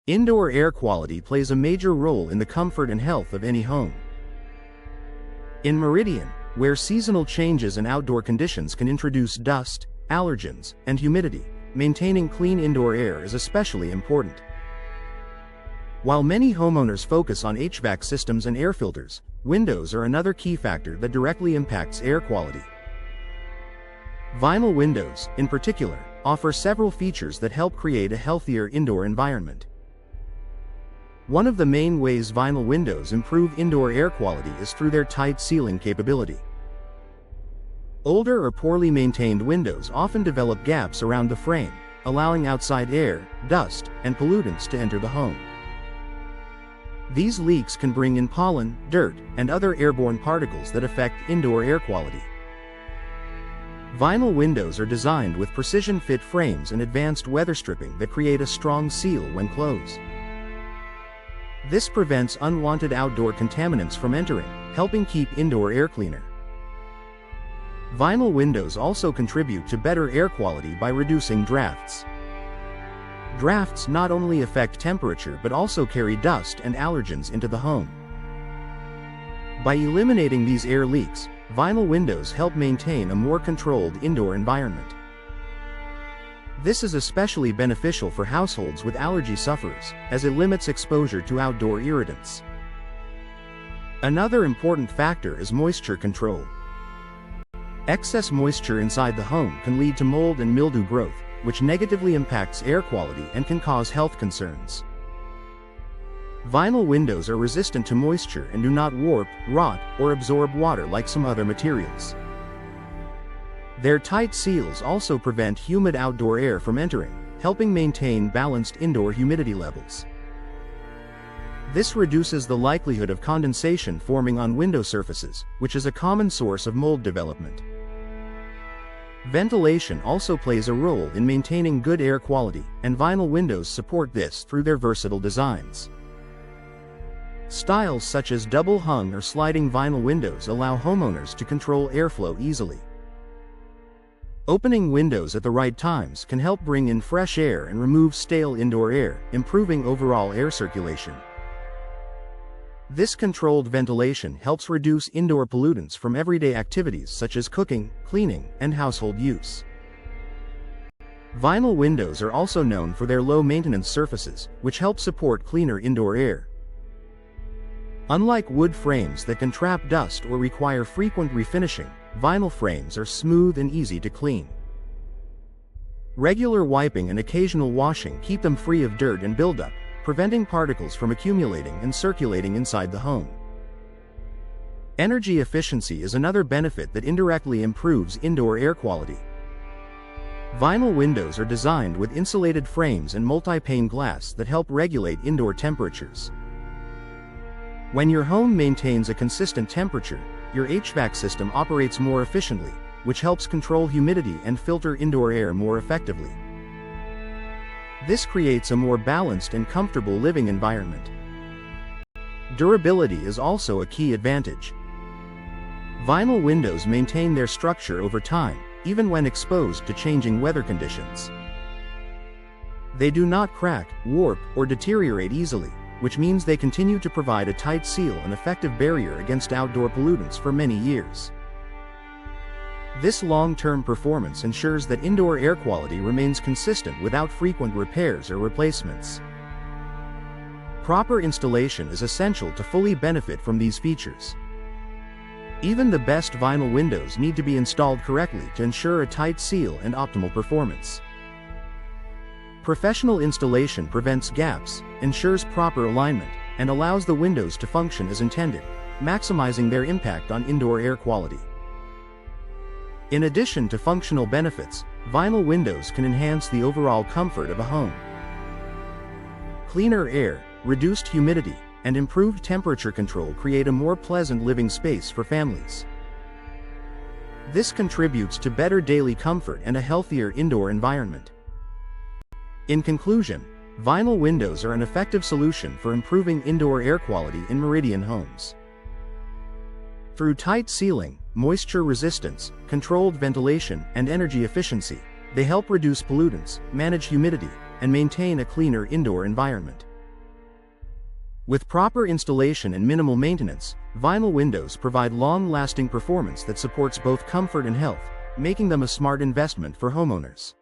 Indoor air quality plays a major role in the comfort and health of any home. In Meridian, where seasonal changes and outdoor conditions can introduce dust, allergens, and humidity, maintaining clean indoor air is especially important. While many homeowners focus on HVAC systems and air filters, windows are another key factor that directly impacts air quality. Vinyl windows, in particular, offer several features that help create a healthier indoor environment. One of the main ways vinyl windows improve indoor air quality is through their tight sealing capability. Older or poorly maintained windows often develop gaps around the frame, allowing outside air, dust, and pollutants to enter the home. These leaks can bring in pollen, dirt, and other airborne particles that affect indoor air quality. Vinyl windows are designed with precision-fit frames and advanced weather stripping that create a strong seal when closed. This prevents unwanted outdoor contaminants from entering, helping keep indoor air cleaner. Vinyl windows also contribute to better air quality by reducing drafts. Drafts not only affect temperature but also carry dust and allergens into the home. By eliminating these air leaks, vinyl windows help maintain a more controlled indoor environment. This is especially beneficial for households with allergy sufferers, as it limits exposure to outdoor irritants. Another important factor is moisture control. Excess moisture inside the home can lead to mold and mildew growth, which negatively impacts air quality and can cause health concerns. Vinyl windows are resistant to moisture and do not warp, rot, or absorb water like some other materials. Their tight seals also prevent humid outdoor air from entering, helping maintain balanced indoor humidity levels. This reduces the likelihood of condensation forming on window surfaces, which is a common source of mold development. Ventilation also plays a role in maintaining good air quality, and vinyl windows support this through their versatile designs. Styles such as double-hung or sliding vinyl windows allow homeowners to control airflow easily. Opening windows at the right times can help bring in fresh air and remove stale indoor air, improving overall air circulation. This controlled ventilation helps reduce indoor pollutants from everyday activities such as cooking, cleaning, and household use. Vinyl windows are also known for their low-maintenance surfaces, which help support cleaner indoor air. Unlike wood frames that can trap dust or require frequent refinishing, vinyl frames are smooth and easy to clean. Regular wiping and occasional washing keep them free of dirt and buildup, preventing particles from accumulating and circulating inside the home. Energy efficiency is another benefit that indirectly improves indoor air quality. Vinyl windows are designed with insulated frames and multi-pane glass that help regulate indoor temperatures. When your home maintains a consistent temperature, your HVAC system operates more efficiently, which helps control humidity and filter indoor air more effectively. This creates a more balanced and comfortable living environment. Durability is also a key advantage. Vinyl windows maintain their structure over time, even when exposed to changing weather conditions. They do not crack, warp, or deteriorate easily, which means they continue to provide a tight seal and effective barrier against outdoor pollutants for many years. This long-term performance ensures that indoor air quality remains consistent without frequent repairs or replacements. Proper installation is essential to fully benefit from these features. Even the best vinyl windows need to be installed correctly to ensure a tight seal and optimal performance. Professional installation prevents gaps, ensures proper alignment, and allows the windows to function as intended, maximizing their impact on indoor air quality. In addition to functional benefits, vinyl windows can enhance the overall comfort of a home. Cleaner air, reduced humidity, and improved temperature control create a more pleasant living space for families. This contributes to better daily comfort and a healthier indoor environment. In conclusion, vinyl windows are an effective solution for improving indoor air quality in Meridian homes. Through tight sealing, moisture resistance, controlled ventilation, and energy efficiency, they help reduce pollutants, manage humidity, and maintain a cleaner indoor environment. With proper installation and minimal maintenance, vinyl windows provide long-lasting performance that supports both comfort and health, making them a smart investment for homeowners.